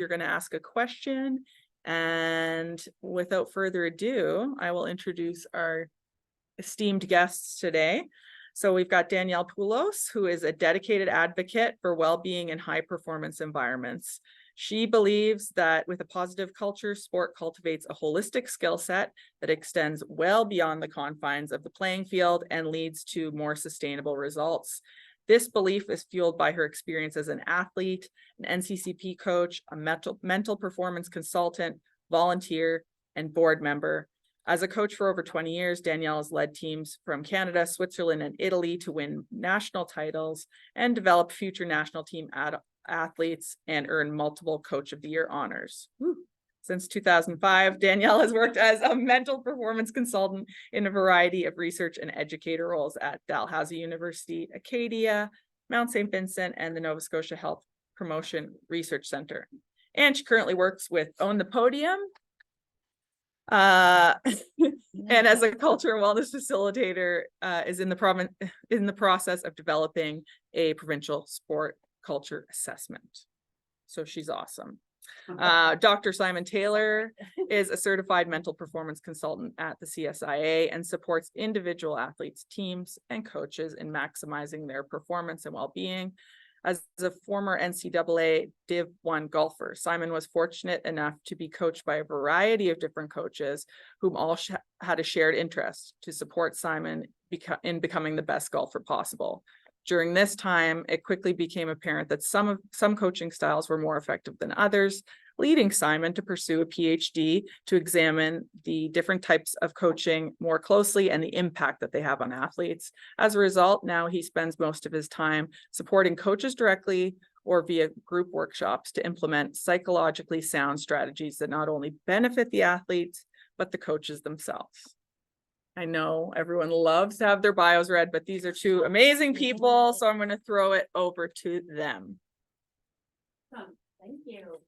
you're going to ask a question. And without further ado, I will introduce our esteemed guests today. So we've got Danielle Poulos, who is a dedicated advocate for well-being in high-performance environments. She believes that with a positive culture, sport cultivates a holistic skill set that extends well beyond the confines of the playing field and leads to more sustainable results. This belief is fueled by her experience as an athlete, an NCCP coach, a mental performance consultant, volunteer, and board member. As a coach for over 20 years, Danielle has led teams from Canada, Switzerland, and Italy to win national titles and develop future national team athletes and earn multiple Coach of the Year honors. Woo. Since 2005, Danielle has worked as a mental performance consultant in a variety of research and educator roles at Dalhousie University, Acadia, Mount Saint Vincent, and the Nova Scotia Health Promotion Research Centre. And she currently works with Own the Podium, and as a Culture and Wellness Facilitator, is in the process of developing a Provincial Sport Culture Assessment. So she's awesome. Dr. Simon Taylor is a certified mental performance consultant at the CSIA and supports individual athletes, teams, and coaches in maximizing their performance and well-being. As a former NCAA Div 1 golfer, Simon was fortunate enough to be coached by a variety of different coaches whom all had a shared interest to support Simon in becoming the best golfer possible. During this time, it quickly became apparent that some coaching styles were more effective than others, leading Simon to pursue a PhD to examine the different types of coaching more closely and the impact that they have on athletes. As a result, now he spends most of his time supporting coaches directly or via group workshops to implement psychologically sound strategies that not only benefit the athletes, but the coaches themselves. I know everyone loves to have their bios read, but these are two amazing people, so I'm going to throw it over to them. Thank you.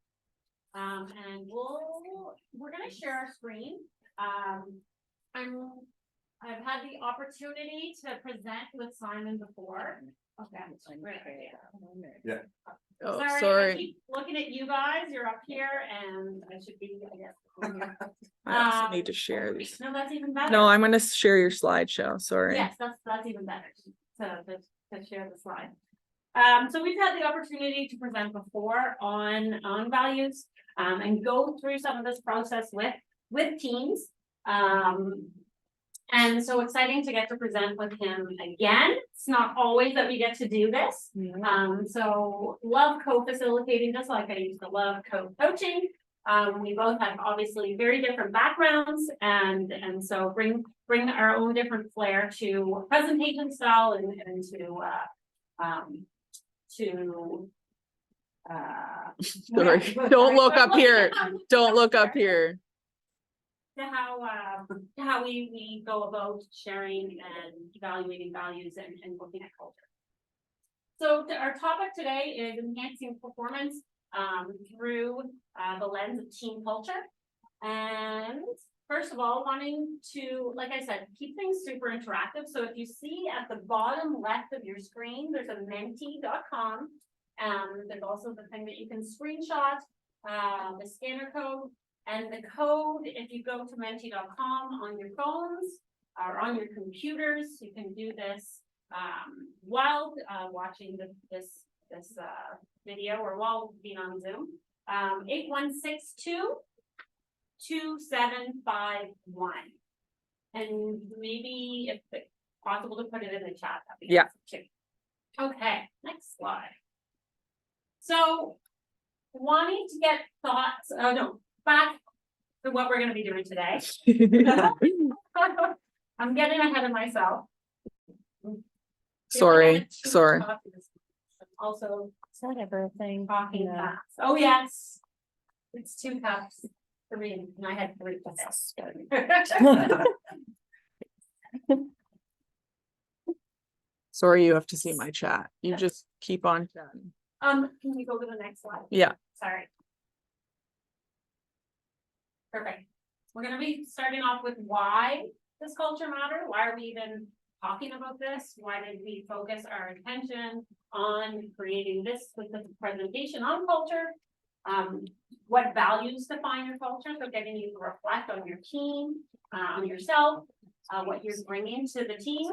And we're going to share our screen. I've had the opportunity to present with Simon before. Okay, Yeah. Oh, sorry. Sorry. I keep looking at you guys. You're up here, and I should be, I guess. I also need to share these. No, that's even better. No, I'm going to share your slideshow. Sorry. Yes, that's even better to share the slide. So we've had the opportunity to present before on values and go through some of this process with teams. And so exciting to get to present with him again. It's not always that we get to do this. So love co-facilitating, just like I used to love co-coaching. We both have obviously very different backgrounds and so bring our own different flair to presentation style and Sorry. Don't look up here. Don't look up here. To how we go about sharing and evaluating values and looking at culture. So our topic today is enhancing performance through the lens of team culture. And first of all, wanting to, like I said, keep things super interactive. So if you see at the bottom left of your screen, there's a menti.com. There's also the thing that you can screenshot, the scanner code. And the code, if you go to menti.com on your phones or on your computers, you can do this while watching this video or while being on Zoom. 8162-2751. And maybe if it's possible to put it in the chat. That'd be yeah. Too. Okay, next slide. So wanting to get thoughts, back to what we're going to be doing today. I'm getting ahead of myself. Sorry. Also, said everything. Talking fast. Oh yes, it's 2 cups for me, and I had 3 cups. Sorry, you have to see my chat. You just keep on chatting. Can you go to the next slide? Yeah. Sorry. Perfect. We're going to be starting off with why does culture matter? Why are we even talking about this? Why did we focus our attention on creating this with the presentation on culture? what values define your culture, so getting you to reflect on your team, on yourself, what you're bringing to the team,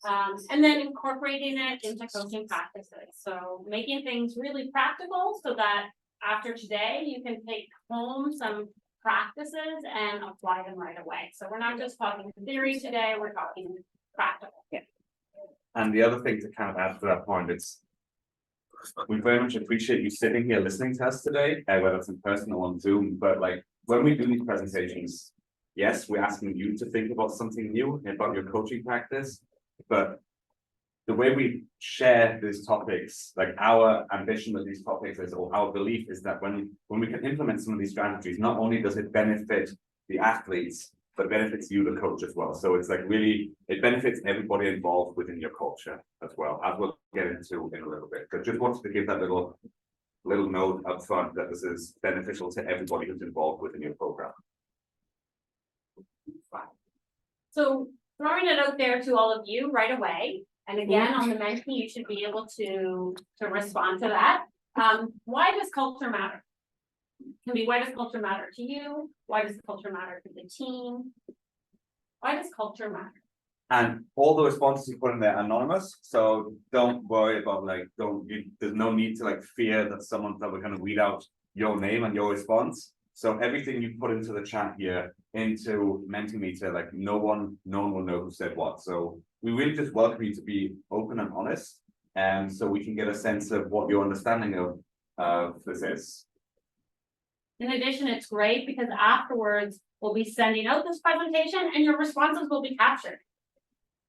and then incorporating it into coaching practices. So making things really practical so that after today, you can take home some practices and apply them right away. So we're not just talking theory today, we're talking practical. Yeah. And the other thing to kind of add to that point, we very much appreciate you sitting here listening to us today, whether it's in person or on Zoom, but like when we do these presentations, yes, we're asking you to think about something new about your coaching practice, but the way we share these topics, like our ambition with these topics is, or our belief is that when we can implement some of these strategies, not only does it benefit the athletes, but it benefits you, the coach, as well. So it's like really, it benefits everybody involved within your culture as well, as we'll get into in a little bit. But just wanted to give that little note up front that this is beneficial to everybody who's involved within your program. So throwing it out there to all of you right away, and again on the Menti, you should be able to respond to that. Why does culture matter? Can be, why does culture matter to you? Why does culture matter to the team? Why does culture matter? And all the responses you put in there are anonymous, so don't worry about there's no need to like fear that we're going to read out your name and your response. So everything you put into the chat here, into Mentimeter, like no one will know who said what. So we really just welcome you to be open and honest, and so we can get a sense of what your understanding of this is. In addition, it's great because afterwards we'll be sending out this presentation and your responses will be captured.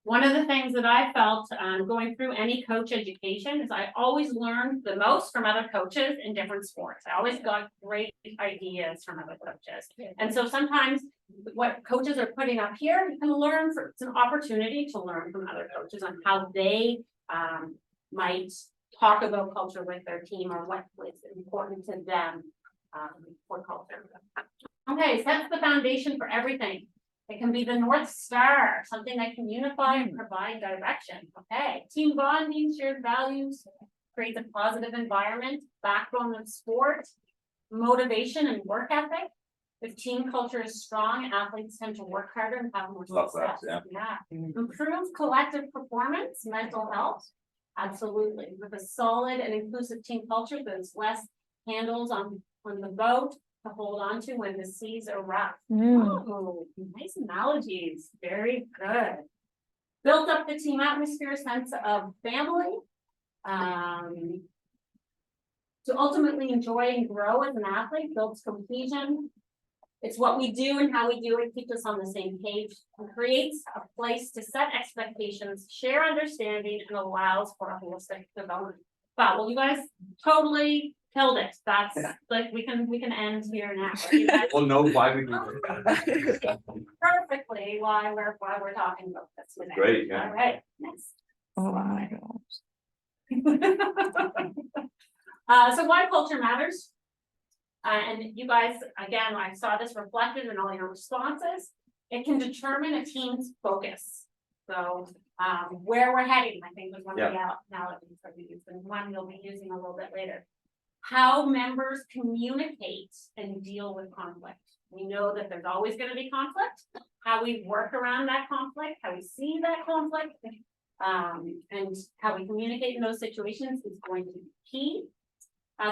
One of the things that I felt going through any coach education is I always learned the most from other coaches in different sports. I always got great ideas from other coaches. And so sometimes what coaches are putting up here, you can learn, it's an opportunity to learn from other coaches on how they might talk about culture with their team or what is important to them for culture. Okay, sets the foundation for everything. It can be the North Star, something that can unify and provide direction. Okay, team bonding, shared values, creates a positive environment, backbone of sport, motivation and work ethic. If team culture is strong, athletes tend to work harder and have more success. Yeah. Improve collective performance, mental health. Absolutely. With a solid and inclusive team culture, there's less handles on the boat to hold on to when the seas are rough. Oh, nice analogies. Very good. Built up the team atmosphere, sense of family. To ultimately enjoy and grow as an athlete, builds cohesion. It's what we do and how we do it keeps us on the same page and creates a place to set expectations, share understanding, and allows for a holistic development. Wow, well, you guys totally killed it. That's like we can end here now. Right? We'll know why we do it. Perfectly why we're talking about this today. Great, yeah. All right, next. Oh my gosh. So why culture matters. And you guys, again, I saw this reflected in all your responses. It can determine a team's focus. So where we're heading, I think was one of the analogies that we used, and one you'll be using a little bit later. How members communicate and deal with conflict. We know that there's always going to be conflict. How we work around that conflict, how we see that conflict, and how we communicate in those situations is going to be key.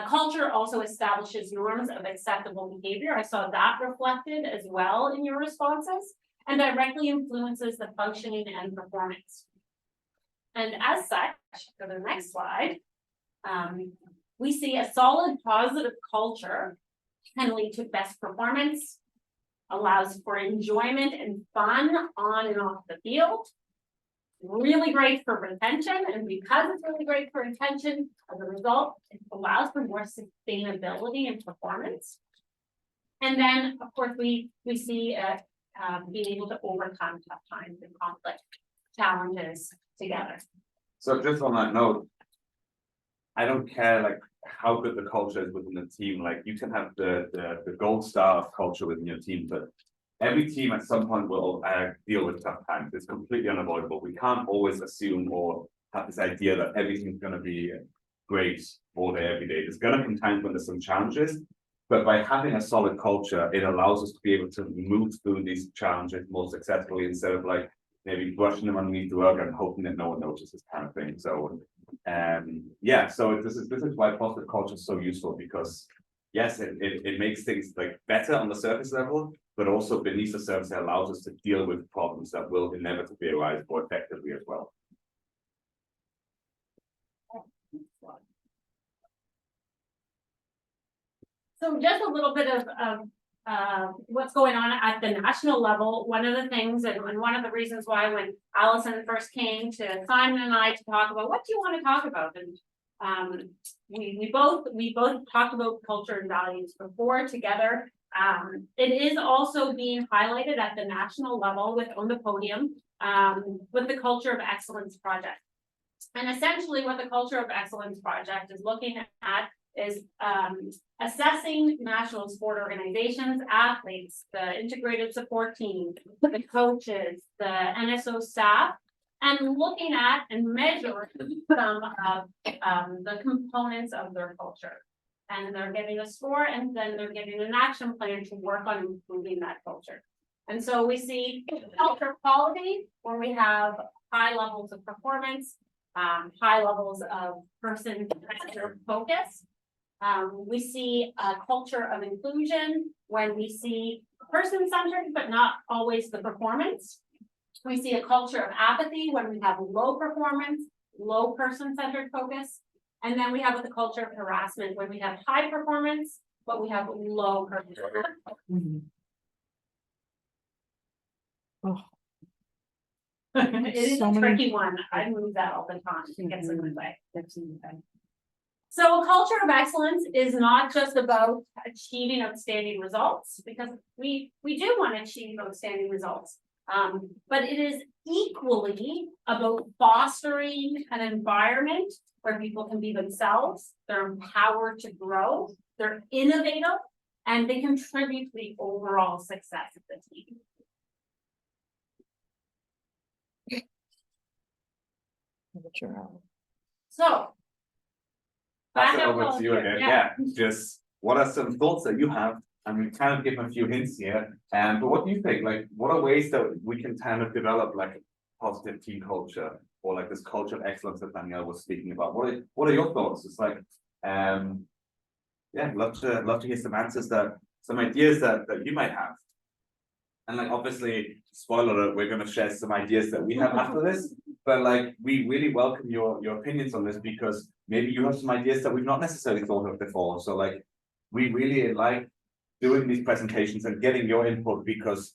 Culture also establishes norms of acceptable behavior. I saw that reflected as well in your responses, and directly influences the functioning and performance. And as such, for the next slide, we see a solid positive culture can lead to best performance, allows for enjoyment and fun on and off the field, really great for retention, and because it's really great for retention, as a result, it allows for more sustainability and performance. And then, of course, we see being able to overcome tough times and conflict challenges together. So just on that note, I don't care like how good the culture is within the team. Like you can have the gold star of culture within your team, but every team at some point will deal with tough times. It's completely unavoidable. We can't always assume or have this idea that everything's going to be great all day, every day. There's going to come times when there's some challenges, but by having a solid culture, it allows us to be able to move through these challenges more successfully instead of like maybe brushing them underneath the rug and hoping that no one notices kind of thing. So, yeah, so this is why positive culture is so useful, because yes, it makes things like better on the surface level, but also beneath the surface, it allows us to deal with problems that will inevitably arise more effectively as well. So just a little bit of what's going on at the national level. One of the things, and one of the reasons why when Allison first came to Simon and I to talk about what do you want to talk about, and we both talked about culture and values before together. It is also being highlighted at the national level with On the Podium with the Culture of Excellence project. And essentially what the Culture of Excellence project is looking at is assessing national sport organizations, athletes, the integrated support team, the coaches, the NSO staff, and looking at and measuring some of the components of their culture. And they're getting a score, and then they're getting an action plan to work on improving that culture. And so we see culture quality where we have high levels of performance, high levels of person-centered focus. We see a culture of inclusion when we see person-centered, but not always the performance. We see a culture of apathy when we have low performance, low person-centered focus. And then we have the culture of harassment when we have high performance, but we have low person-centered focus. Oh. It is So a many- tricky one. I move that all the time. It gets in the way. So culture of excellence is not just about achieving outstanding results, because we do want to achieve outstanding results. But it is equally about fostering an environment where people can be themselves, they're empowered to grow, they're innovative, and they contribute to the overall success of the team. So. Pass it back up over to culture, you again. Yeah, just what are some thoughts that you have? And we kind of give a few hints here. But what do you think? Like, what are ways that we can kind of develop like a positive team culture, or like this culture of excellence that Danielle was speaking about? What are your thoughts? It's like, yeah, love to hear some answers, some ideas that you might have. And like, obviously, spoiler alert, we're going to share some ideas that we have after this. But like, we really welcome your opinions on this, because maybe you have some ideas that we've not necessarily thought of before. So like, we really like doing these presentations and getting your input, because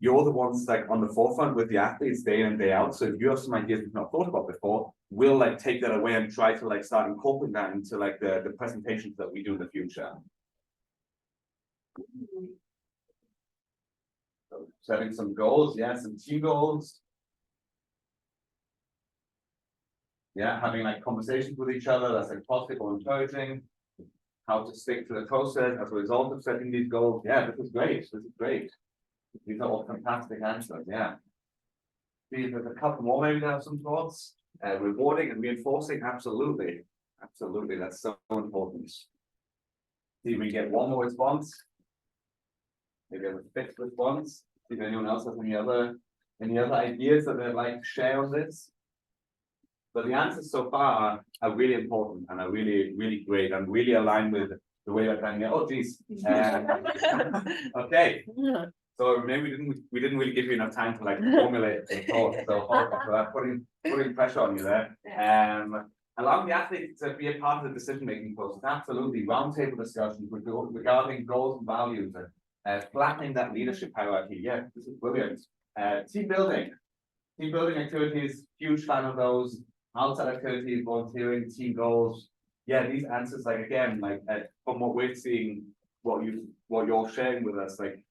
you're the ones like on the forefront with the athletes day in and day out. So if you have some ideas we've not thought about before, we'll like take that away and try to like start incorporating that into like the presentations that we do in the future. So setting some goals, yeah, some team goals. Yeah, having like conversations with each other, that's like positive or encouraging. How to stick to the process as a result of setting these goals. Yeah, this is great. This is great. These are all fantastic answers. Yeah. See, there's a couple more maybe that have some thoughts. Rewarding and reinforcing, absolutely. Absolutely, that's so important. See if we get one more response. Maybe have a fifth response. See if anyone else has any other ideas that they'd like to share on this. But the answers so far are really important and are really, really great and really aligned with the way that Danielle. Oh, geez. Okay. So maybe we didn't really give you enough time to like formulate a thought. So putting pressure on you there. Allowing the athlete to be a part of the decision-making process. Absolutely. Roundtable discussions regarding goals and values, and flattening that leadership hierarchy. Yeah, this is brilliant. Team building activities. Huge fan of those. Outside activities, volunteering, team goals. Yeah, these answers, like again, like from what we're seeing, what you're sharing with us, like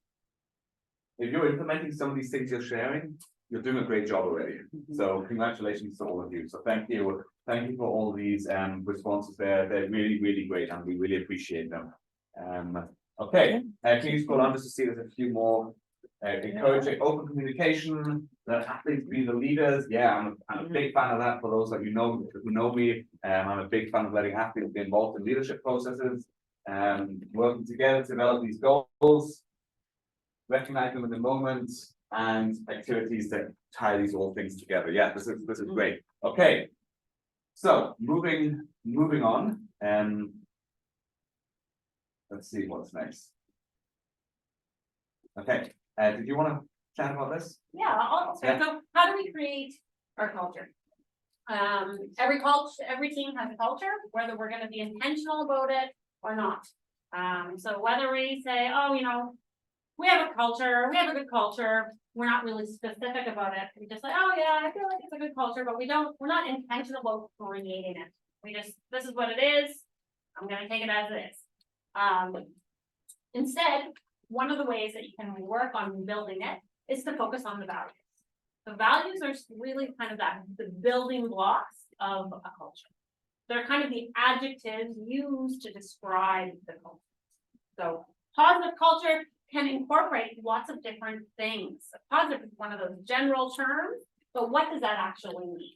if you're implementing some of these things you're sharing, you're doing a great job already. So congratulations to all of you. So thank you for all these responses there. They're really, really great, and we really appreciate them. Okay, can you scroll on just to see there's a few more encouraging open communication, that athletes be the leaders. Yeah, I'm a big fan of that. For those that who know me, I'm a big fan of letting athletes be involved in leadership processes, working together to develop these goals, recognize them in the moment, and activities that tie these all things together. Yeah, this is great. Okay, so moving on, let's see what's next. Okay, did you want to chat about this? Yeah, I'll start. Yeah. So how do we create our culture? Every team has a culture, whether we're gonna be intentional about it or not. So whether we say, oh, we have a culture, we have a good culture, we're not really specific about it. We just like, oh yeah, I feel like it's a good culture, but we're not intentional about creating it. This is what it is. I'm gonna take it as it is. Instead, one of the ways that you can work on building it is to focus on the values. The values are really kind of the building blocks of a culture. They're kind of the adjectives used to describe the culture. So positive culture can incorporate lots of different things. Positive is one of those general terms, but what does that actually mean?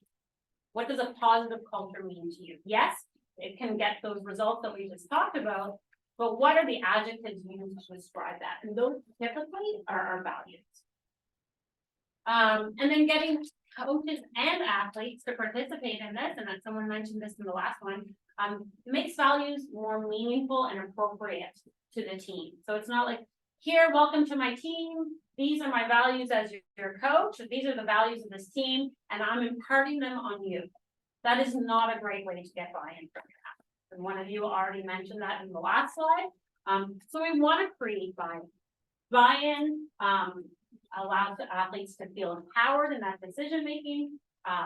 What does a positive culture mean to you? Yes, it can get those results that we just talked about, but what are the adjectives used to describe that? And those typically are our values. And then getting coaches and athletes to participate in this, and someone mentioned this in the last one, makes values more meaningful and appropriate to the team. So it's not like, here, welcome to my team. These are my values as your coach. These are the values of this team, and I'm imparting them on you. That is not a great way to get buy-in from your athletes. And one of you already mentioned that in the last slide. So we want to create buy-in. Buy-in allows the athletes to feel empowered in that decision making,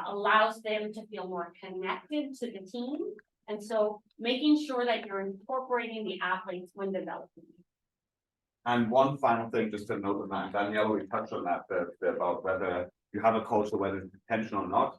allows them to feel more connected to the team. And so making sure that you're incorporating the athletes when developing. And one final thing, just to note on that, Danielle, we touched on that about whether you have a culture, whether it's intentional or not.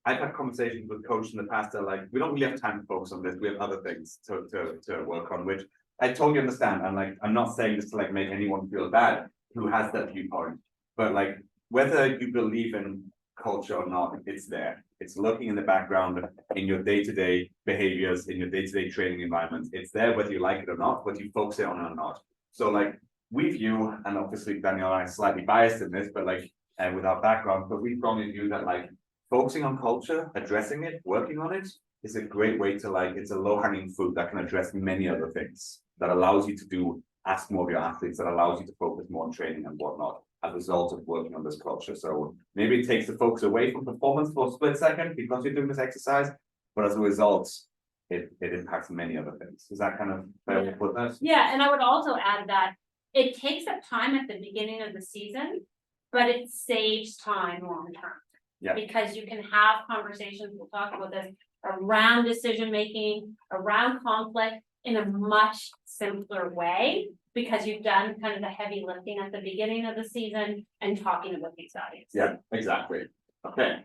I've had conversations with coaches in the past that are like, we don't really have time to focus on this. We have other things to work on, which I totally understand. And like, I'm not saying this to like make anyone feel bad who has that viewpoint, but like whether you believe in culture or not, it's there. It's lurking in the background in your day-to-day behaviors, in your day-to-day training environments. It's there whether you like it or not, whether you focus it on it or not. So like we view, and obviously Danielle and I are slightly biased in this, but like with our background, but we strongly view that like focusing on culture, addressing it, working on it is a great way to like, it's a low-hanging fruit that can address many other things that allows you to ask more of your athletes, that allows you to focus more on training and whatnot as a result of working on this culture. So maybe it takes the focus away from performance for a split second because you're doing this exercise, but as a result, it impacts many other things. Is that kind of fair to put that? Yeah, and I would also add that it takes up time at the beginning of the season, but it saves time long term. Yeah. Because you can have conversations, we'll talk about this, around decision making, around conflict in a much simpler way, because you've done kind of the heavy lifting at the beginning of the season and talking about these values. Yeah, exactly. Okay.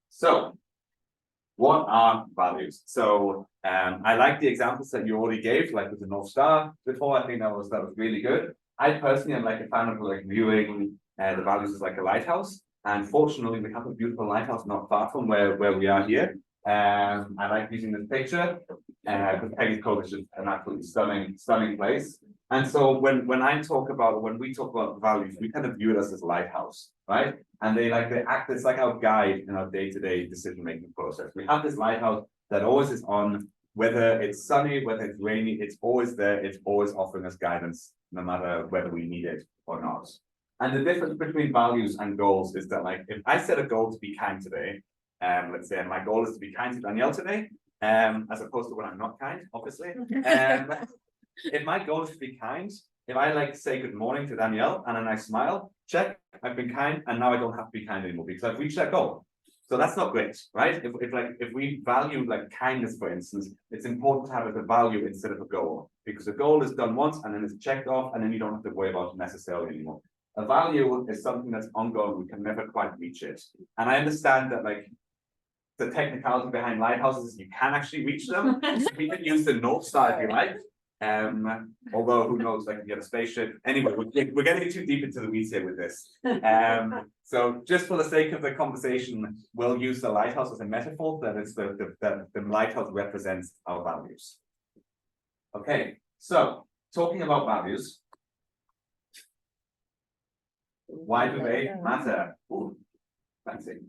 So what are values? So I like the examples that you already gave, like with the North Star before. I think that was really good. I personally am like a fan of like viewing the values as like a lighthouse. And fortunately, we have a beautiful lighthouse not far from where we are here. I like using this picture because Peggy's Cove is just an absolutely stunning place. And so when we talk about values, we kind of view it as this lighthouse, right? And they act as like our guide in our day-to-day decision-making process. We have this lighthouse that always is on, whether it's sunny, whether it's rainy, it's always there, it's always offering us guidance, no matter whether we need it or not. And the difference between values and goals is that, like, if I set a goal to be kind today, let's say my goal is to be kind to Danielle today, as opposed to when I'm not kind, obviously. If my goal is to be kind, if I like say good morning to Danielle and then I smile, check, I've been kind, and now I don't have to be kind anymore because I've reached that goal. So that's not great, right? If we value like kindness, for instance, it's important to have it a value instead of a goal, because a goal is done once and then it's checked off and then you don't have to worry about it necessarily anymore. A value is something that's ongoing. We can never quite reach it. And I understand that like the technicality behind lighthouses, you can actually reach them. We can use the North Star if you like. Although who knows, I can get a spaceship. Anyway, we're getting too deep into the weeds here with this. So just for the sake of the conversation, we'll use the lighthouse as a metaphor. That is the lighthouse represents our values. Okay, so talking about values. Why do they matter? Ooh, fancy.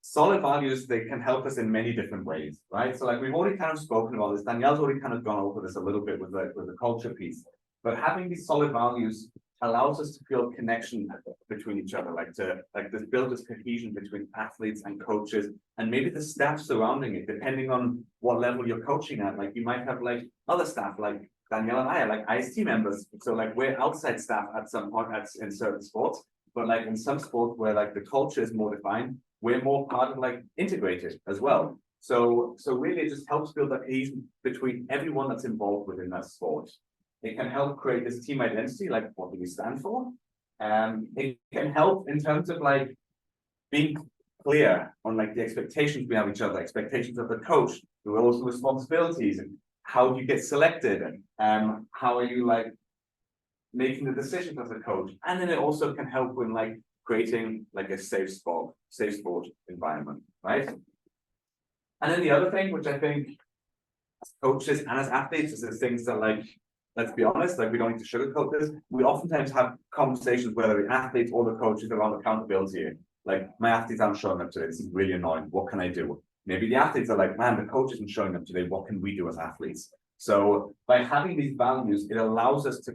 Solid values, they can help us in many different ways, right? So like we've already kind of spoken about this. Danielle's already kind of gone over this a little bit with the culture piece. But having these solid values allows us to feel connection between each other, like this build this cohesion between athletes and coaches, and maybe the staff surrounding it, depending on what level you're coaching at. Like you might have like other staff, like Danielle and I are like IST members. So like we're outside staff at some point in certain sports, but like in some sports where like the culture is more defined, we're more part of like integrated as well. So really it just helps build that cohesion between everyone that's involved within that sport. It can help create this team identity, like what do we stand for? It can help in terms of like being clear on like the expectations we have each other, expectations of the coach, the roles and responsibilities, and how do you get selected, and how are you like making the decisions as a coach. And then it also can help with like creating like a safe sport environment, right? And then the other thing, which I think as coaches and as athletes, is the things that like, let's be honest, like we don't need to sugarcoat this. We oftentimes have conversations, whether the athletes or the coaches, around accountability. Like my athletes aren't showing up today. This is really annoying. What can I do? Maybe the athletes are like, man, the coach isn't showing up today. What can we do as athletes? So by having these values, it allows us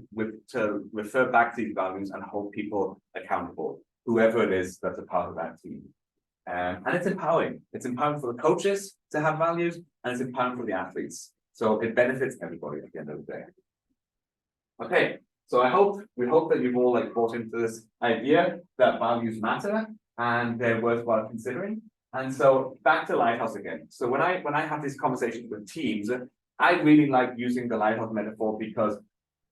to refer back to these values and hold people accountable, whoever it is that's a part of that team. And it's empowering. It's empowering for the coaches to have values, and it's empowering for the athletes. So it benefits everybody at the end of the day. Okay, so we hope that you've all like bought into this idea that values matter and they're worthwhile considering. And so back to Lighthouse again. So when I have these conversations with teams, I really like using the lighthouse metaphor, because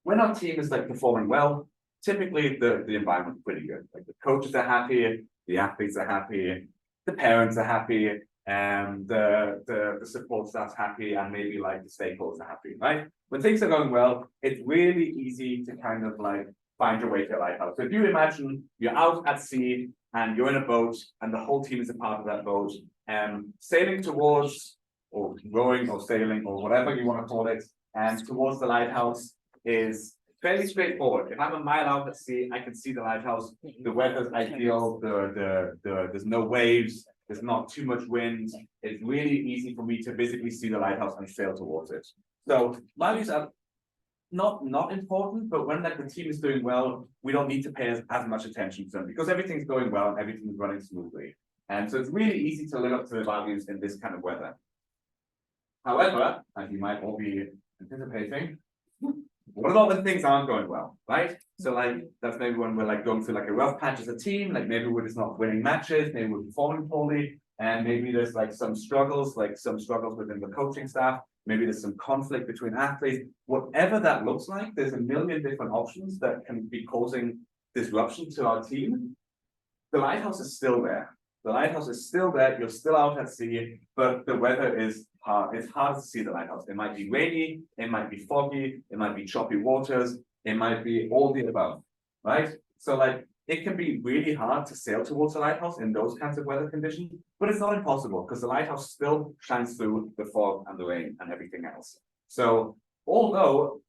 when our team is like performing well, typically the environment's pretty good. Like the coaches are happy, the athletes are happy, the parents are happy, and the support staff's happy, and maybe like the stakeholders are happy, right? When things are going well, it's really easy to kind of like find your way to a lighthouse. So if you imagine you're out at sea and you're in a boat and the whole team is a part of that boat, sailing towards, or rowing or sailing or whatever you want to call it, and towards the lighthouse is fairly straightforward. If I'm a mile out at sea, I can see the lighthouse. The weather's ideal, there's no waves, there's not too much wind. It's really easy for me to visibly see the lighthouse and sail towards it. So values are not important, but when like the team is doing well, we don't need to pay as much attention to them, because everything's going well and everything's running smoothly. And so it's really easy to live up to the values in this kind of weather. However, as you might all be anticipating, what about when things aren't going well, right? So like, that's maybe when we're like going through like a rough patch as a team, like maybe we're just not winning matches, maybe we're performing poorly, and maybe there's like some struggles within the coaching staff, maybe there's some conflict between athletes. Whatever that looks like, there's a million different options that can be causing disruption to our team. The lighthouse is still there. The lighthouse is still there, you're still out at sea, but the weather is hard. It's hard to see the lighthouse. It might be rainy, it might be foggy, it might be choppy waters, it might be all the above, right? So like, it can be really hard to sail towards the lighthouse in those kinds of weather conditions, but it's not impossible, because the lighthouse still shines through the fog and the rain and everything else. So although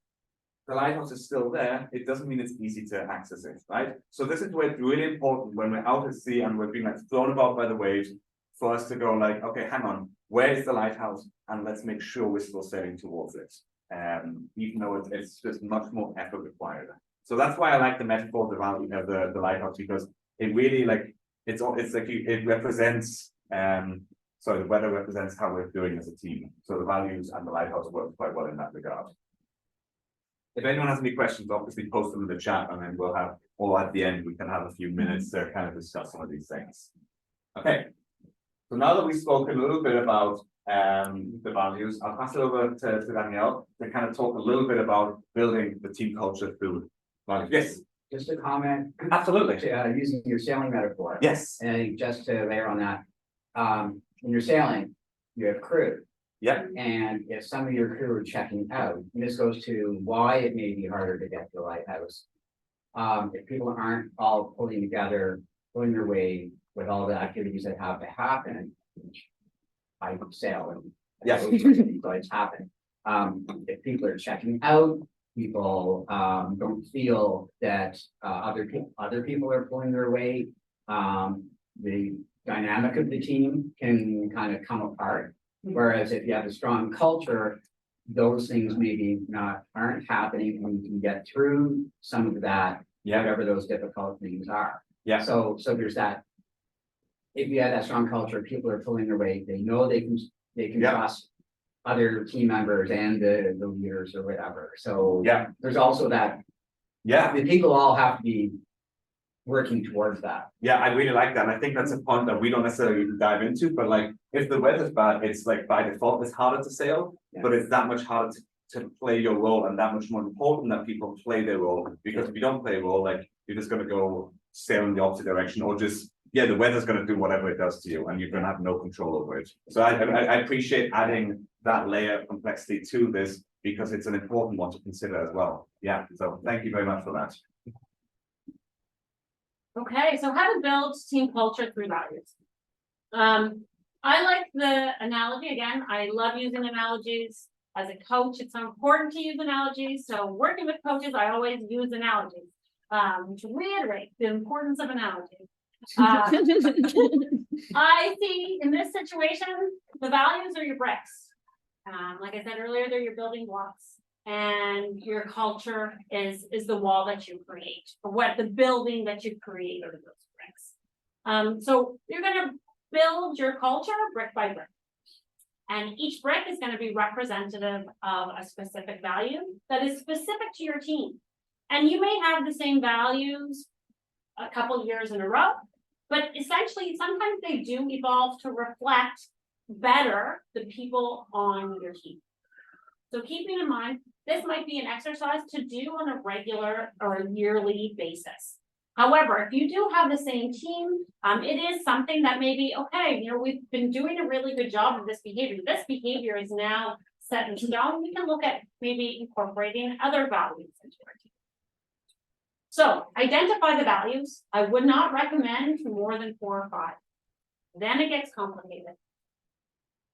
the lighthouse is still there, it doesn't mean it's easy to access it, right? So this is where it's really important when we're out at sea and we're being like thrown about by the waves, for us to go like, okay, hang on, where is the lighthouse? And let's make sure we're still sailing towards it. Even though it's just much more effort required. So that's why I like the metaphor of the value of the lighthouse, because it really like, it's like it represents, the weather represents how we're doing as a team. So the values and the lighthouse work quite well in that regard. If anyone has any questions, obviously post them in the chat, and then we'll have, or at the end, we can have a few minutes to kind of discuss some of these things. Okay, so now that we've spoken a little bit about the values, I'll pass it over to Danielle to kind of talk a little bit about building the team culture through values. Yes. Just a comment. Absolutely. Using your sailing metaphor. Yes. And just to layer on that, when you're sailing, you have crew. Yeah, And if some of your crew are checking out, and this goes to why it may be harder to get to the lighthouse. If people aren't all pulling together, pulling their weight with all the activities that have to happen. I sail and. Yeah. So it's happening. If people are checking out, people don't feel that other people are pulling their weight. The dynamic of the team can kind of come apart. Whereas if you have a strong culture, those things maybe aren't happening, and you can get through some of that, whatever those difficult things are. Yeah. So there's that. If you have that strong culture, people are pulling their weight, they know they can Yeah. trust other team members and the leaders or whatever. So yeah, there's also that, yeah. the people all have to be working towards that. Yeah, I really like that. And I think that's a point that we don't necessarily dive into, but like if the weather's bad, it's like by default it's harder to sail, but it's that much harder to play your role, and that much more important that people play their role. Because if you don't play a role, like you're just gonna go sail in the opposite direction, or just the weather's gonna do whatever it does to you, and you're gonna have no control over it. So I appreciate adding that layer of complexity to this, because it's an important one to consider as well. Yeah, so thank you very much for that. Okay, so how to build team culture through values. I like the analogy. Again, I love using analogies. As a coach, it's so important to use analogies. So working with coaches, I always use analogies to reiterate the importance of analogies. I see in this situation, the values are your bricks. Like I said earlier, they're your building blocks. And your culture is the wall that you create, or what the building that you create are those bricks. So you're going to build your culture brick by brick, and each brick is going to be representative of a specific value that is specific to your team. And you may have the same values a couple years in a row, but essentially sometimes they do evolve to reflect better the people on your team. So keeping in mind, this might be an exercise to do on a regular or a yearly basis. However, if you do have the same team, it is something that maybe, okay, we've been doing a really good job of this behavior. This behavior is now set in stone. We can look at maybe incorporating other values into our team. So identify the values. I would not recommend more than 4 or 5. Then it gets complicated.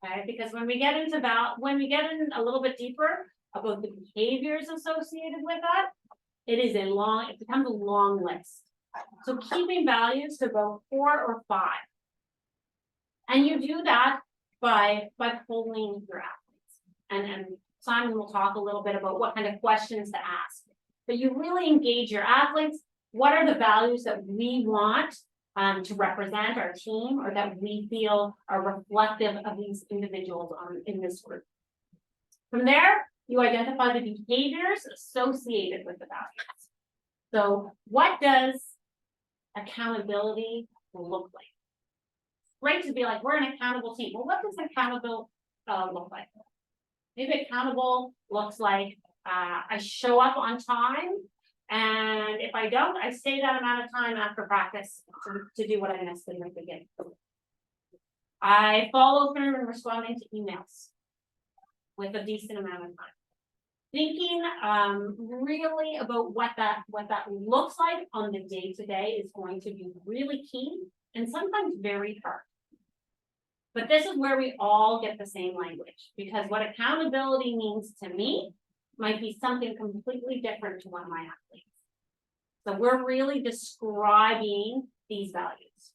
Okay, because when we get in a little bit deeper about the behaviors associated with that, it becomes a long list. So keeping values to about 4 or 5. And you do that by polling your athletes. And Simon will talk a little bit about what kind of questions to ask. But you really engage your athletes. What are the values that we want to represent our team, or that we feel are reflective of these individuals in this group? From there, you identify the behaviors associated with the values. So what does accountability look like? Great to be like, we're an accountable team. Well, what does accountable look like? Maybe accountable looks like I show up on time, and if I don't, I stay that amount of time after practice to do what I missed in the beginning. I follow through and responding to emails with a decent amount of time. Thinking really about what that looks like on the day-to-day is going to be really key, and sometimes very hard. But this is where we all get the same language, because what accountability means to me might be something completely different to one of my athletes. So we're really describing these values.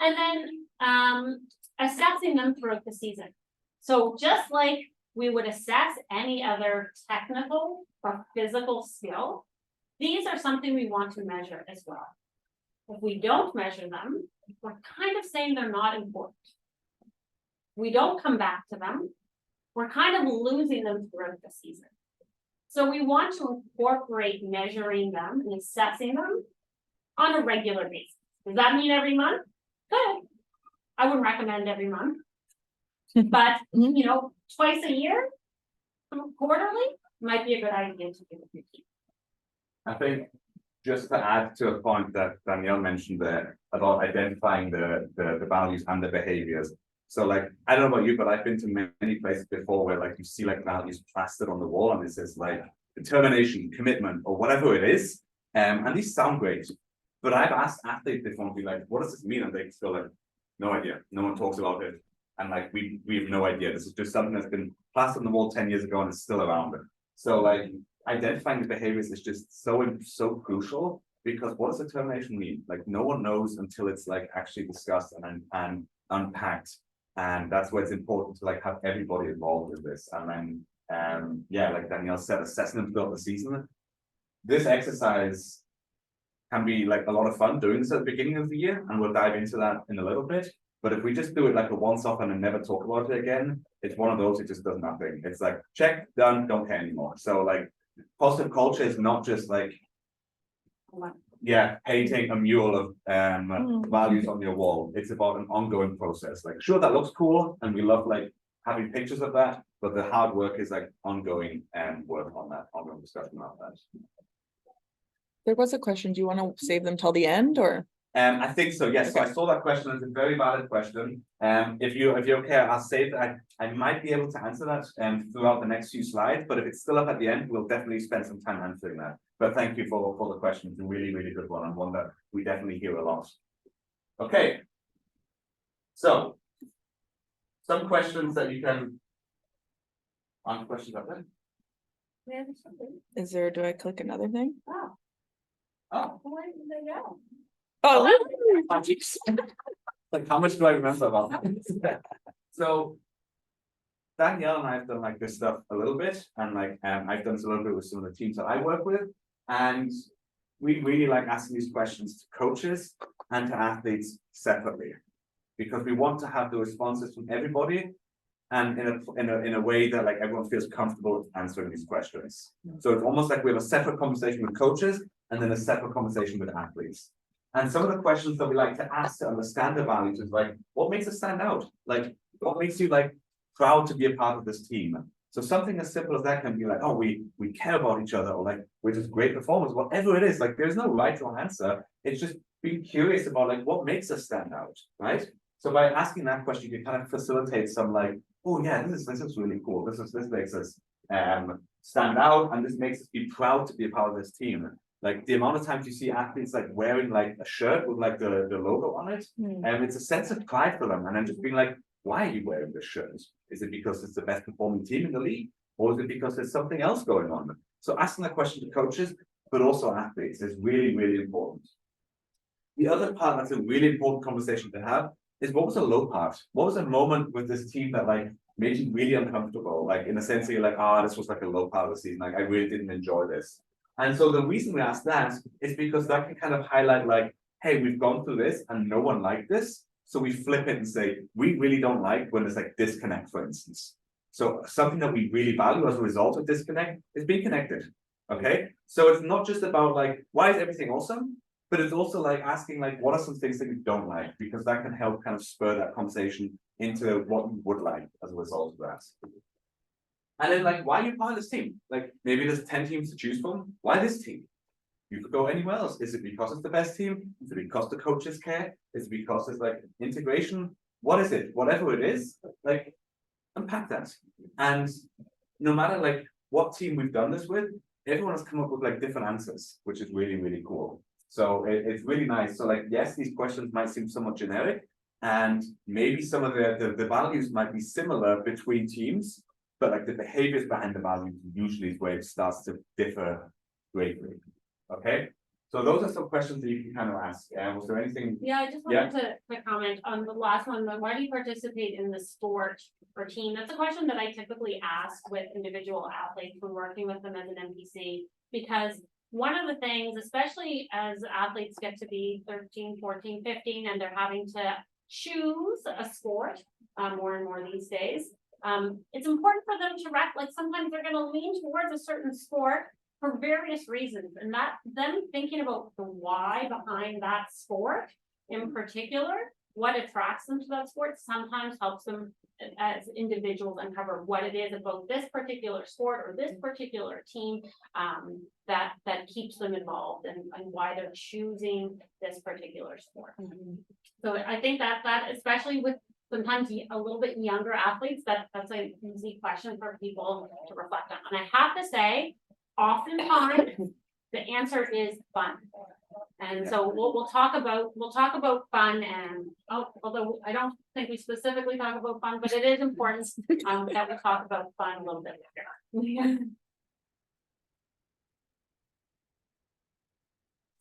And then assessing them throughout the season. So just like we would assess any other technical or physical skill, these are something we want to measure as well. If we don't measure them, we're kind of saying they're not important. We don't come back to them, we're kind of losing them throughout the season. So we want to incorporate measuring them and assessing them on a regular basis. Does that mean every month? Good. I wouldn't recommend every month. But, twice a year, quarterly, might be a good idea to do with your team. I think just to add to a point that Danielle mentioned there about identifying the values and the behaviors. So like, I don't know about you, but I've been to many places before where like you see like values plastered on the wall and it says like determination, commitment, or whatever it is. And these sound great, but I've asked athletes before and be like, what does this mean? And they feel like, no idea. No one talks about it. And like, we have no idea. This is just something that's been plastered on the wall 10 years ago and it's still around it. So like, identifying the behaviors is just so crucial, because what does determination mean? Like, no one knows until it's like actually discussed and unpacked. And that's where it's important to like have everybody involved in this. And then, yeah, like Danielle said, assessment throughout the season. This exercise can be like a lot of fun doing this at the beginning of the year, and we'll dive into that in a little bit. But if we just do it like a once-off and then never talk about it again, it's one of those, it just does nothing. It's like, check, done, don't care anymore. So like, positive culture is not just like, yeah, painting a mural of values on your wall. It's about an ongoing process. Like, sure, that looks cool, and we love like having pictures of that, but the hard work is like ongoing work on that, ongoing discussion about that. There was a question. Do you want to save them till the end, or? I think so, yes. So Okay. I saw that question. It's a very valid question. If you're okay, I'll save that. I might be able to answer that throughout the next few slides, but if it's still up at the end, we'll definitely spend some time answering that. But thank you for the question. It's a really, really good one, and one that we definitely hear a lot. Okay. So some questions that you can answer questions up there. Is there, do I click another thing? Oh. Where did they go? Oh, Like, how much do I remember about that? So Danielle and I have done like this stuff a little bit, and like I've done this a little bit with some of the teams that I work with, and we really like asking these questions to coaches and to athletes separately, because we want to have the responses from everybody, and in a way that like everyone feels comfortable answering these questions. So it's almost like we have a separate conversation with coaches and then a separate conversation with athletes. And some of the questions that we like to ask to understand the values is like, what makes us stand out? Like, what makes you like proud to be a part of this team? So something as simple as that can be like, oh, we care about each other, or like, we're just great performers, whatever it is. Like, there's no right or wrong answer. It's just being curious about like what makes us stand out, right? So by asking that question, you kind of facilitate some like, oh yeah, this is really cool. This makes us stand out, and this makes us be proud to be a part of this team. Like the amount of times you see athletes like wearing like a shirt with like the logo on it, and it's a sense of pride for them. And then just being like, why are you wearing this shirt? Is it because it's the best performing team in the league, or is it because there's something else going on? So asking that question to coaches, but also athletes, is really, really important. The other part that's a really important conversation to have is, what was a low part? What was a moment with this team that like made you really uncomfortable? Like in a sense that you're like, this was like a low part of the season. Like I really didn't enjoy this. And so the reason we ask that is because that can kind of highlight like, hey, we've gone through this and no one liked this. So we flip it and say, we really don't like when there's like disconnect, for instance. So something that we really value as a result of disconnect is being connected. Okay. So it's not just about like, why is everything awesome? But it's also like asking like, what are some things that you don't like? Because that can help kind of spur that conversation into what you would like as a result of that. And then like, why are you part of this team? Like maybe there's 10 teams to choose from. Why this team? You could go anywhere else. Is it because it's the best team? Is it because the coaches care? Is it because it's like integration? What is it? Whatever it is, like unpack that. And no matter like what team we've done this with, everyone has come up with like different answers, which is really, really cool. So it's really nice. So like, yes, these questions might seem somewhat generic, and maybe some of the values might be similar between teams, but like the behaviors behind the values usually is where it starts to differ greatly. Okay, so those are some questions that you can kind of ask. Was there anything? Yeah, I just wanted to comment on the last one. Why do you participate in the sport or team? That's a question that I typically ask with individual athletes when working with them as an NPC, because one of the things, especially as athletes get to be 13, 14, 15, and they're having to choose a sport more and more these days, it's important for them to like sometimes they're going to lean towards a certain sport for various reasons, and that them thinking about the why behind that sport in particular, what attracts them to that sport, sometimes helps them as individuals uncover what it is about this particular sport or this particular team that keeps them involved, and why they're choosing this particular sport. So I think that especially with sometimes a little bit younger athletes, that's an easy question for people to reflect on. And I have to say, oftentimes, the answer is fun. And so we'll talk about fun, and although I don't think we specifically talk about fun, but it is important that we talk about fun a little bit later.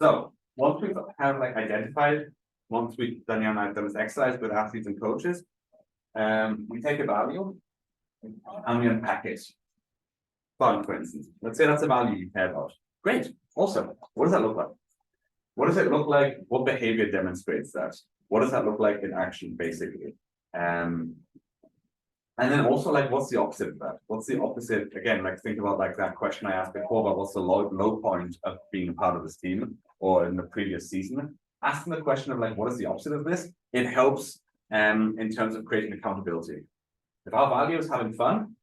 So once we've kind of like identified, once Danielle and I have done this exercise with athletes and coaches, we take a value and we unpack it. Fun, for instance. Let's say that's a value you care about. Great, awesome. What does that look like? What does it look like? What behavior demonstrates that? What does that look like in action, basically? And then also, like, what's the opposite of that? What's the opposite? Again, like, think about like that question I asked before about what's the low point of being a part of this team or in the previous season. Asking the question of like, what is the opposite of this? It helps in terms of creating accountability. If our value is having fun,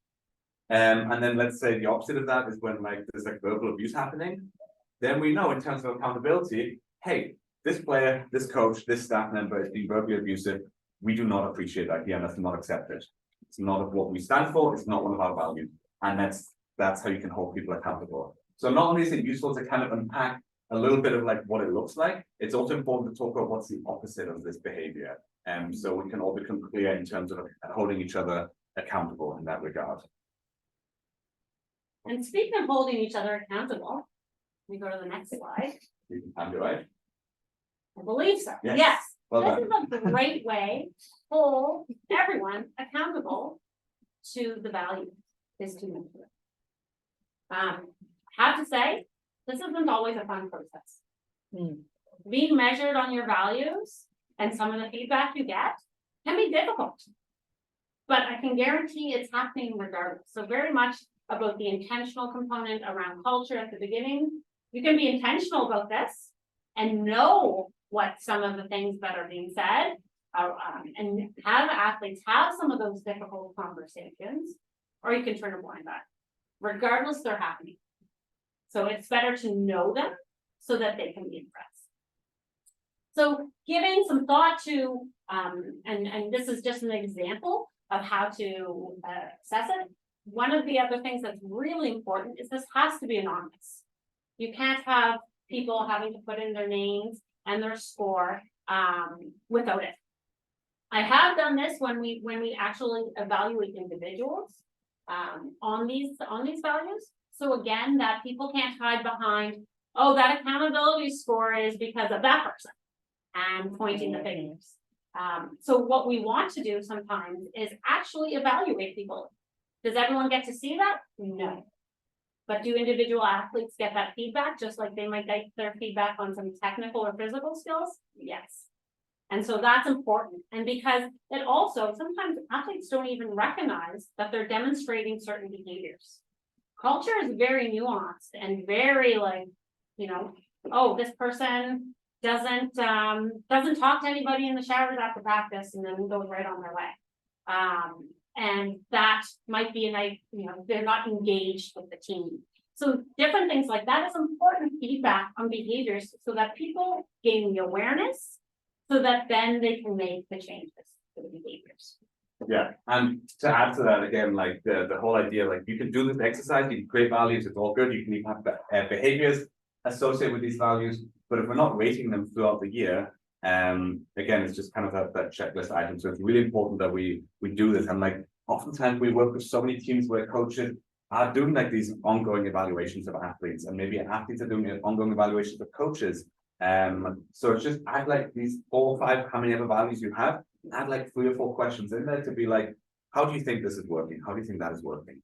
and then let's say the opposite of that is when like there's like verbal abuse happening, then we know in terms of accountability, hey, this player, this coach, this staff member is being verbally abusive. We do not appreciate that here, and that's not accepted. It's not what we stand for, it's not one of our values. And that's how you can hold people accountable. So not only is it useful to kind of unpack a little bit of like what it looks like, it's also important to talk about what's the opposite of this behavior. So we can all become clear in terms of holding each other accountable in that regard. And speaking of holding each other accountable, we go to the next slide. You can hand it right. I believe so. Yes. Yes. Well This done. is a great way to hold everyone accountable to the value is to move to it. Have to say, this isn't always a fun process. Being measured on your values and some of the feedback you get can be difficult. But I can guarantee it's happening regardless. So very much about the intentional component around culture at the beginning. You can be intentional about this and know what some of the things that are being said and have athletes have some of those difficult conversations, or you can turn a blind eye. Regardless, they're happening. So it's better to know them so that they can be impressed. So giving some thought to, and this is just an example of how to assess it. One of the other things that's really important is this has to be anonymous. You can't have people having to put in their names and their score without it. I have done this when we actually evaluate individuals on these values. So again, that people can't hide behind, oh, that accountability score is because of that person and pointing the fingers. So what we want to do sometimes is actually evaluate people. Does everyone get to see that? No. But do individual athletes get that feedback just like they might get their feedback on some technical or physical skills? Yes. And so that's important. And because it also, sometimes athletes don't even recognize that they're demonstrating certain behaviors. Culture is very nuanced and very like, you know, oh, this person doesn't talk to anybody in the showers after practice and then goes right on their way. And that might be a nice, you know, they're not engaged with the team. So different things like that is important feedback on behaviors so that people gain the awareness so that then they can make the changes to the behaviors. Yeah, and to add to that again, like the whole idea, like you can do this exercise, you can create values, it's all good. You can even have behaviors associated with these values, but if we're not rating them throughout the year, again, it's just kind of that checklist item. So it's really important that we do this. And like oftentimes we work with so many teams where coaches are doing like these ongoing evaluations of athletes, and maybe athletes are doing ongoing evaluations of coaches. So it's just add like these 4 or 5, how many other values you have, add like 3 or 4 questions in there to be like, how do you think this is working? How do you think that is working?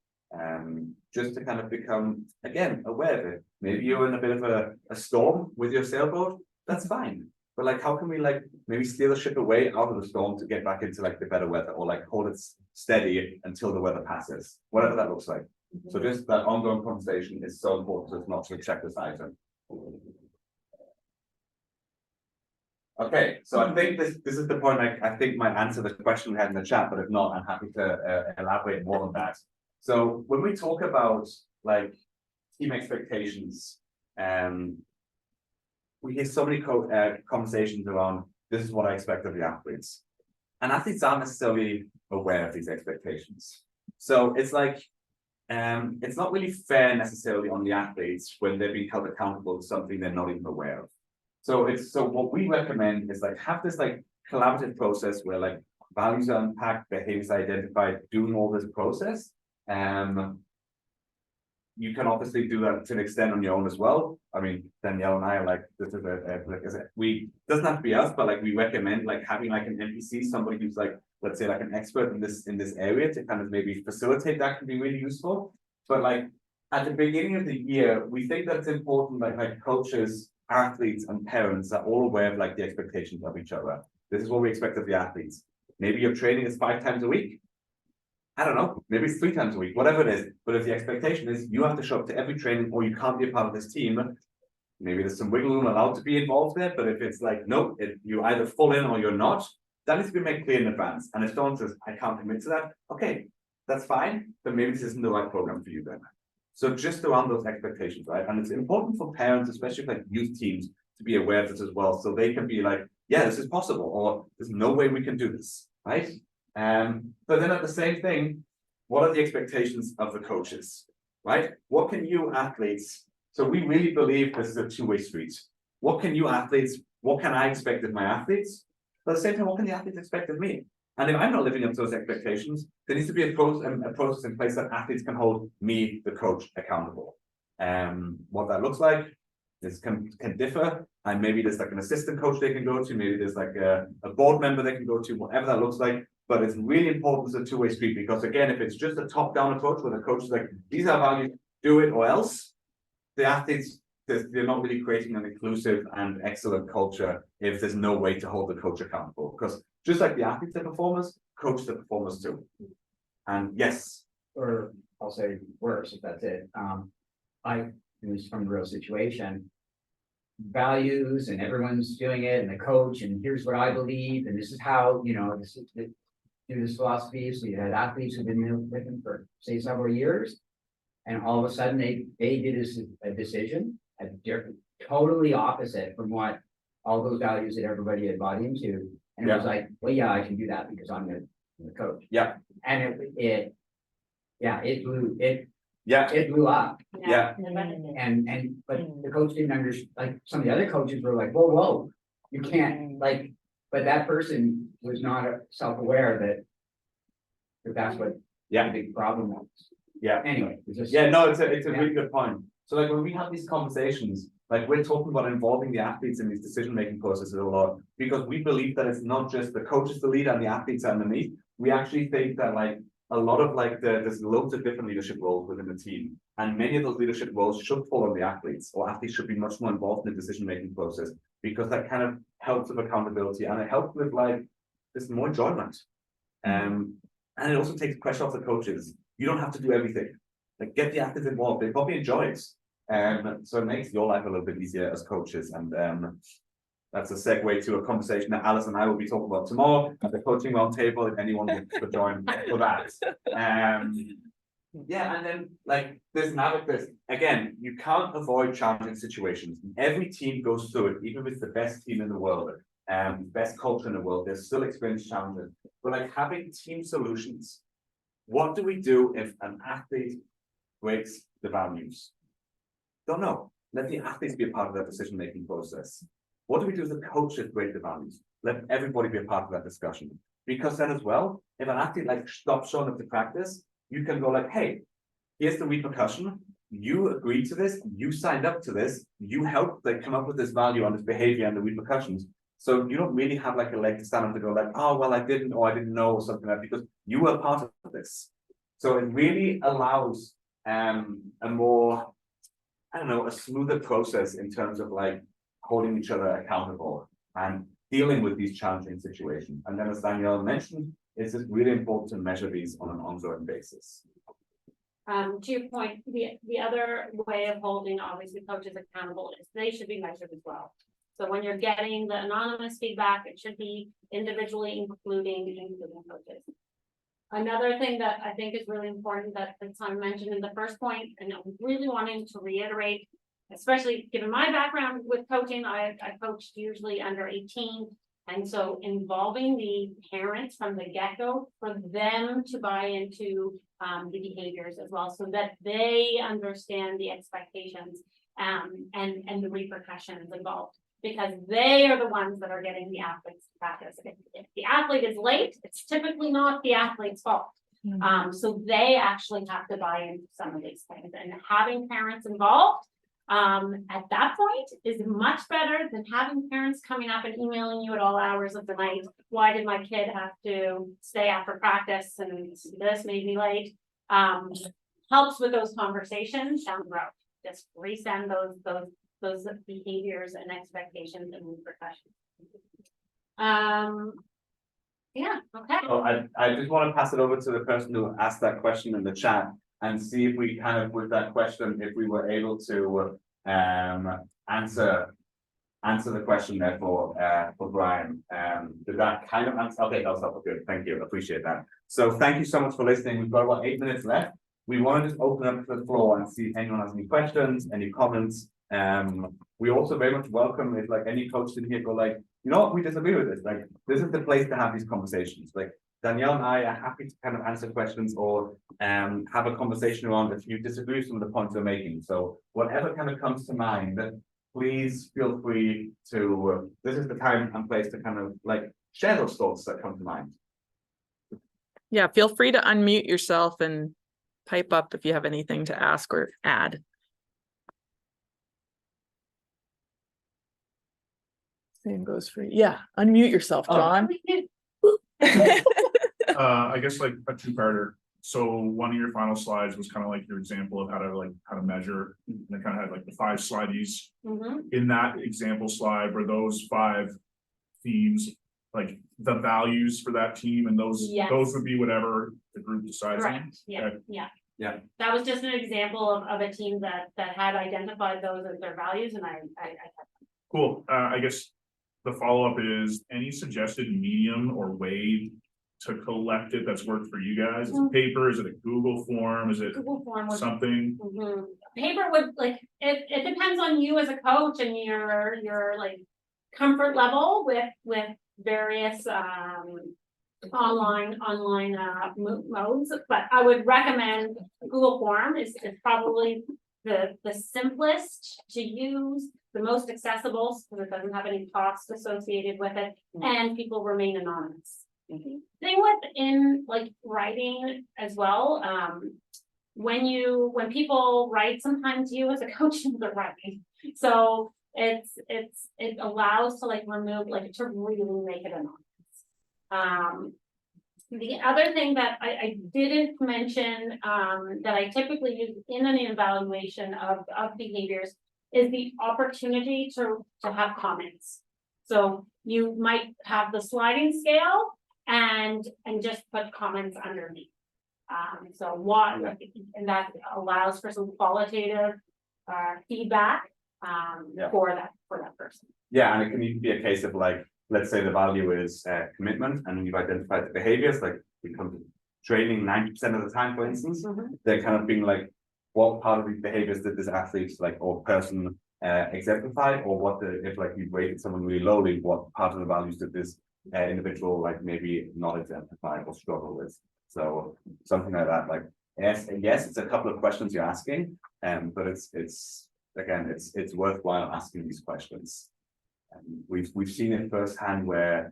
Just to kind of become, again, aware of it. Maybe you're in a bit of a storm with your sailboat, that's fine. But like, how can we like maybe steer the ship away out of the storm to get back into like the better weather, or like hold it steady until the weather passes, whatever that looks like. So just that ongoing conversation is so important. So it's not just a checklist item. Okay, so I think this is the point. I think might answer the question we had in the chat, but if not, I'm happy to elaborate more on that. So when we talk about like team expectations, we hear so many conversations around this is what I expect of the athletes, and athletes aren't necessarily aware of these expectations. So it's like, it's not really fair necessarily on the athletes when they're being held accountable to something they're not even aware of. So what we recommend is like have this like collaborative process where like values are unpacked, behaviors are identified, doing all this process. You can obviously do that to an extent on your own as well. I mean, Danielle and I are like, this is like I said, doesn't have to be us, but like we recommend like having like an NPC, somebody who's like, let's say like an expert in this area to kind of maybe facilitate that can be really useful. But like at the beginning of the year, we think that it's important like coaches, athletes, and parents are all aware of like the expectations of each other. This is what we expect of the athletes. Maybe your training is 5 times a week. I don't know, maybe it's 3 times a week, whatever it is. But if the expectation is you have to show up to every training or you can't be a part of this team, maybe there's some wiggle room allowed to be involved there. But if it's like, no, you either fall in or you're not, that needs to be made clear in advance. And if someone says, I can't commit to that, okay, that's fine, but maybe this isn't the right program for you then. So just around those expectations, right? And it's important for parents, especially like youth teams, to be aware of this as well. So they can be like, yeah, this is possible, or there's no way we can do this, right? But then at the same thing, what are the expectations of the coaches, right? What can you athletes, so we really believe this is a two-way street. What can you athletes, what can I expect of my athletes? But at the same time, what can the athletes expect of me? And if I'm not living up to those expectations, there needs to be a process in place that athletes can hold me, the coach, accountable. What that looks like, this can differ, and maybe there's like an assistant coach they can go to, maybe there's like a board member they can go to, whatever that looks like. But it's really important it's a two-way street, because again, if it's just a top-down approach where the coach is like, these are values, do it or else, the athletes, they're not really creating an inclusive and excellent culture if there's no way to hold the coach accountable. Because just like the athletes are performers, coach the performers too. And yes. Or I'll say worse, if that's it. I was from a real situation. Values and everyone's doing it, and the coach, and here's what I believe, and this is how, this is the do this philosophy. So you had athletes who've been with him for say several years, and all of a sudden they did a decision totally opposite from what all those values that everybody had bought into, and it was like, well, yeah, I can do that because I'm the coach. Yeah. And it blew up. Yeah. But the coach didn't understand. Like some of the other coaches were like, whoa, you can't but that person was not self-aware that that's what the big problem was. Yeah. Anyway, it's a really good point. So like when we have these conversations, like we're talking about involving the athletes in these decision-making processes a lot, because we believe that it's not just the coach is the leader and the athletes are underneath. We actually think that like a lot of there's loads of different leadership roles within the team, and many of those leadership roles should fall on the athletes, or athletes should be much more involved in the decision-making process, because that kind of helps with accountability and it helps with like this more enjoyment. And it also takes pressure off the coaches. You don't have to do everything. Like get the athletes involved. They probably enjoy it. So it makes your life a little bit easier as coaches. And that's a segue to a conversation that Alice and I will be talking about tomorrow at the coaching roundtable, if anyone wants to join for that. And then like there's this again, you can't avoid challenging situations. Every team goes through it, even if it's the best team in the world, best culture in the world, there's still experience challenges. But like having team solutions, what do we do if an athlete breaks the values? Don't know. Let the athletes be a part of that decision-making process. What do we do as the coaches break the values? Let everybody be a part of that discussion. Because then as well, if an athlete like stops showing up to practice, you can go like, hey, here's the repercussion. You agreed to this, you signed up to this, you helped come up with this value on this behavior and the repercussions. So you don't really have like a leg to stand up to go like, oh, well, I didn't know, or something like that, because you were part of this. So it really allows a more, a smoother process in terms of like holding each other accountable and dealing with these challenging situations. And then as Danielle mentioned, it's just really important to measure these on an ongoing basis. To your point, the other way of holding obviously coaches accountable is they should be measured as well. So when you're getting the anonymous feedback, it should be individually including coaches. Another thing that I think is really important that Simon mentioned in the first point, and I'm really wanting to reiterate, especially given my background with coaching, I coached usually under 18. And so involving the parents from the get-go for them to buy into the behaviors as well, so that they understand the expectations and the repercussions involved. Because they are the ones that are getting the athletes to practice. If the athlete is late, it's typically not the athlete's fault. So they actually have to buy into some of these things, and having parents involved at that point is much better than having parents coming up and emailing you at all hours of the night. Why did my kid have to stay after practice and this made me late? Helps with those conversations down the road. Just resend those behaviors and expectations and repercussions. Yeah, okay. So I just want to pass it over to the person who asked that question in the chat and see if we kind of, with that question, if we were able to answer the question there for Brian. Did that kind of answer? Okay, that's good. Thank you. Appreciate that. So thank you so much for listening. We've got about 8 minutes left. We want to just open up to the floor and see if anyone has any questions, any comments. We also very much welcome if like any coach in here go like, you know what, we disagree with this. Like, this is the place to have these conversations. Like Danielle and I are happy to kind of answer questions or have a conversation around if you disagree with some of the points we're making. So whatever kind of comes to mind, please feel free to, this is the time and place to kind of like share those thoughts that come to mind. Yeah, feel free to unmute yourself and pipe up if you have anything to ask or add. Same goes for you. Yeah, unmute yourself, John. I guess like a two-parter. So one of your final slides was kind of like your example of how to measure, and it kind of had like the 5 slideys. In that example slide, were those 5 themes like the values for that team, and those would be whatever the group decides. Correct. Yeah, Okay. Yeah. That was just an example of a team that had identified those as their values, and I Cool. I guess the follow-up is any suggested medium or way to collect it that's worked for you guys? Is it paper? Is it a Google form? Is it Google form would, something? paper would, like, it depends on you as a coach and your like comfort level with various online modes, but I would recommend Google form is probably the simplest to use, the most accessible because it doesn't have any cost associated with it, and people remain anonymous. Thing within like writing as well, when people write, sometimes you as a coach are writing, so it allows to like remove, like, to really make it anonymous. The other thing that I didn't mention that I typically use in an evaluation of behaviors is the opportunity to have comments. So you might have the sliding scale and just put comments underneath. So what, and that allows for some qualitative feedback for that person. Yeah, and it can even be a case of like, let's say the value is commitment, and you've identified the behaviors, like we come to training 90% of the time, for instance, they're kind of being like, what part of these behaviors did this athlete like or person exemplify, or what if like you rated someone really lowly, what part of the values did this individual like maybe not exemplify or struggle with? So something like that, like yes, it's a couple of questions you're asking, but it's again, it's worthwhile asking these questions. We've seen it firsthand where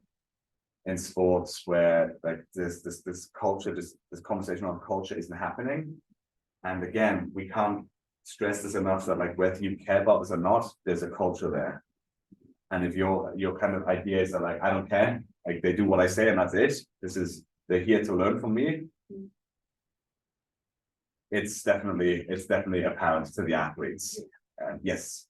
in sports where like this culture, this conversation on culture isn't happening. And again, we can't stress this enough that like whether you care about this or not, there's a culture there. And if your kind of ideas are like, I don't care, like they do what I say and that's it. They're here to learn from me. It's definitely apparent to the athletes. Yes.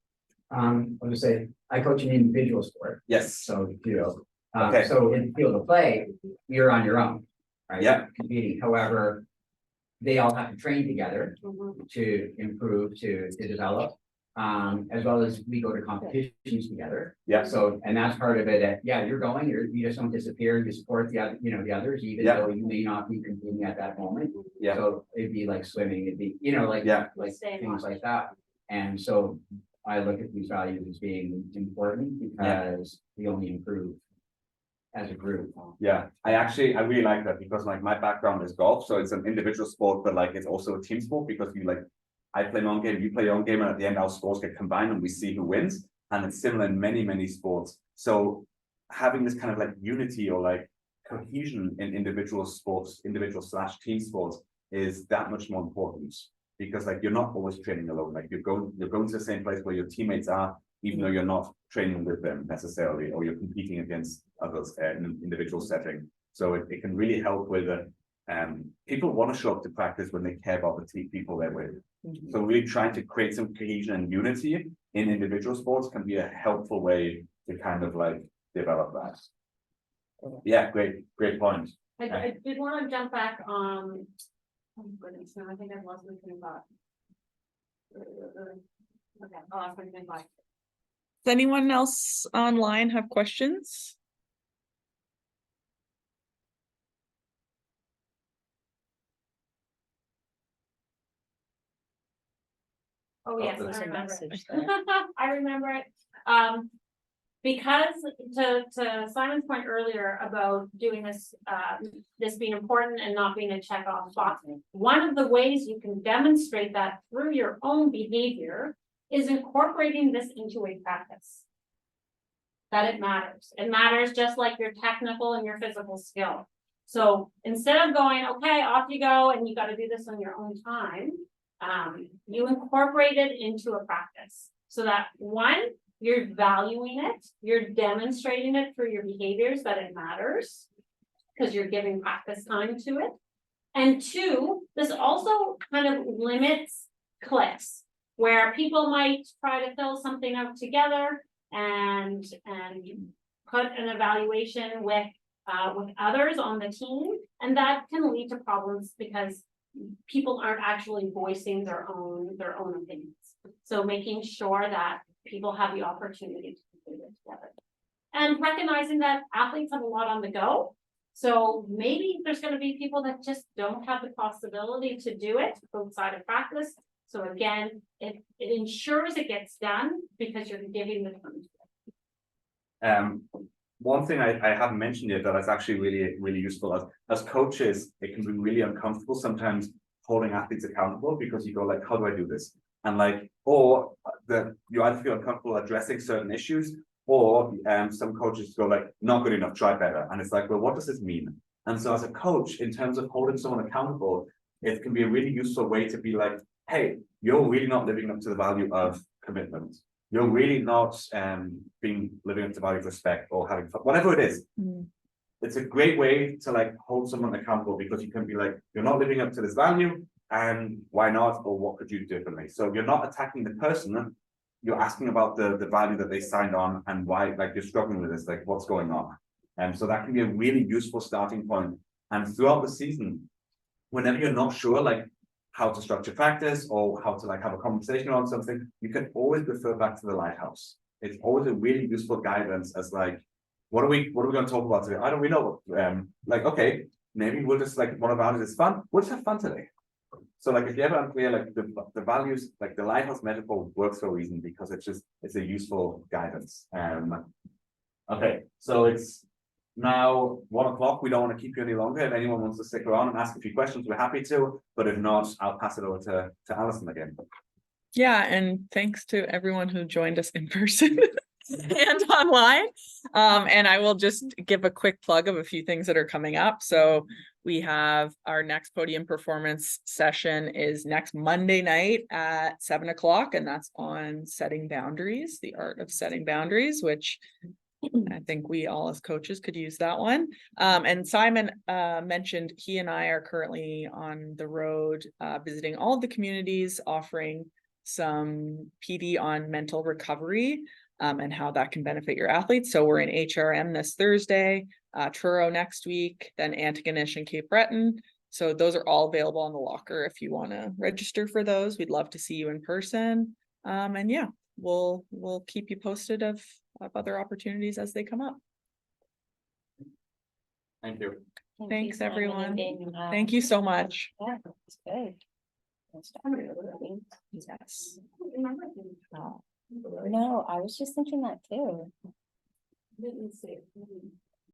I'll just say, I coach an individual sport. Yes. So, judo. Okay. So in the field of play, you're on your own, right? Yeah. Competing. However, they all have to train together to improve, to develop, as well as we go to competitions together. Yeah. So, and that's part of it. You're going, you just don't disappear. You support the other, the others, even though you may not be competing at that moment. Yeah. So it'd be like swimming, it'd be, like things like that. And so I look at these values as being important because we only improve as a group. Yeah, I really like that because like my background is golf, so it's an individual sport, but like it's also a team sport because you like, I play my own game, you play your own game, and at the end our scores get combined and we see who wins. And it's similar in many sports. So having this kind of like unity or like cohesion in individual sports, individual/team sports is that much more important because like you're not always training alone. Like you're going to the same place where your teammates are, even though you're not training with them necessarily, or you're competing against others in an individual setting. So it can really help with people want to show up to practice when they care about the people they're with. So really trying to create some cohesion and unity in individual sports can be a helpful way to kind of like develop that. Yeah, great point. I did want to jump back on, oh goodness, no, I think I've lost my train of thought. Okay, I'll ask my train of thought. Does anyone else online have questions? Oh, yes, there's I a remember message it. I remember it. Because to Simon's point earlier about doing this, this being important and not being a check off box, one of the ways you can demonstrate that through your own behavior is incorporating this into a practice. That it matters. It matters just like your technical and your physical skill. So instead of going, okay, off you go, and you got to do this on your own time, you incorporate it into a practice so that one, you're valuing it, you're demonstrating it through your behaviors that it matters because you're giving practice time to it. And two, this also kind of limits clicks where people might try to fill something out together and put an evaluation with others on the team, and that can lead to problems because people aren't actually voicing their own opinions. So making sure that people have the opportunity to complete it together. And recognizing that athletes have a lot on the go. So maybe there's going to be people that just don't have the possibility to do it outside of practice. So again, it ensures it gets done because you're giving the time. One thing I haven't mentioned yet that is actually really useful as coaches, it can be really uncomfortable sometimes holding athletes accountable because you go like, how do I do this? And like, or that you either feel uncomfortable addressing certain issues, or some coaches go like, not good enough, try better. And it's like, well, what does this mean? And so as a coach, in terms of holding someone accountable, it can be a really useful way to be like, hey, you're really not living up to the value of commitment. You're really not living up to the value of respect or having fun, whatever it is. It's a great way to like hold someone accountable because you can be like, you're not living up to this value, and why not? Or what could you do differently? So you're not attacking the person, you're asking about the value that they signed on and why, like you're struggling with this, like what's going on. And so that can be a really useful starting point. And throughout the season, whenever you're not sure, like how to structure practice or how to like have a conversation on something, you can always refer back to the lighthouse. It's always a really useful guidance as like, what are we going to talk about today? I don't really know. Like, okay, maybe we'll just like one of ours is fun. We'll just have fun today. So like if you're ever unclear, like the values, like the lighthouse metaphor works for a reason because it's a useful guidance. Okay, so it's now 1 o'clock. We don't want to keep you any longer. If anyone wants to stick around and ask a few questions, we're happy to. But if not, I'll pass it over to Alison again. Yeah, and thanks to everyone who joined us in person and online. And I will just give a quick plug of a few things that are coming up. So we have our next Podium Performance session is next Monday night at 7 o'clock, and that's on setting boundaries, the art of setting boundaries, which I think we all as coaches could use that one. And Simon mentioned he and I are currently on the road visiting all of the communities, offering some PD on mental recovery and how that can benefit your athletes. So we're in HRM this Thursday, Truro next week, then Antigonish and Cape Breton. So those are all available on the locker if you want to register for those. We'd love to see you in person. And yeah, we'll keep you posted of other opportunities as they come up. Thank you. Thanks, Simon, everyone. and, Thank you so much. Yeah, it's good. Yes. No, I was just thinking that too. Didn't see it.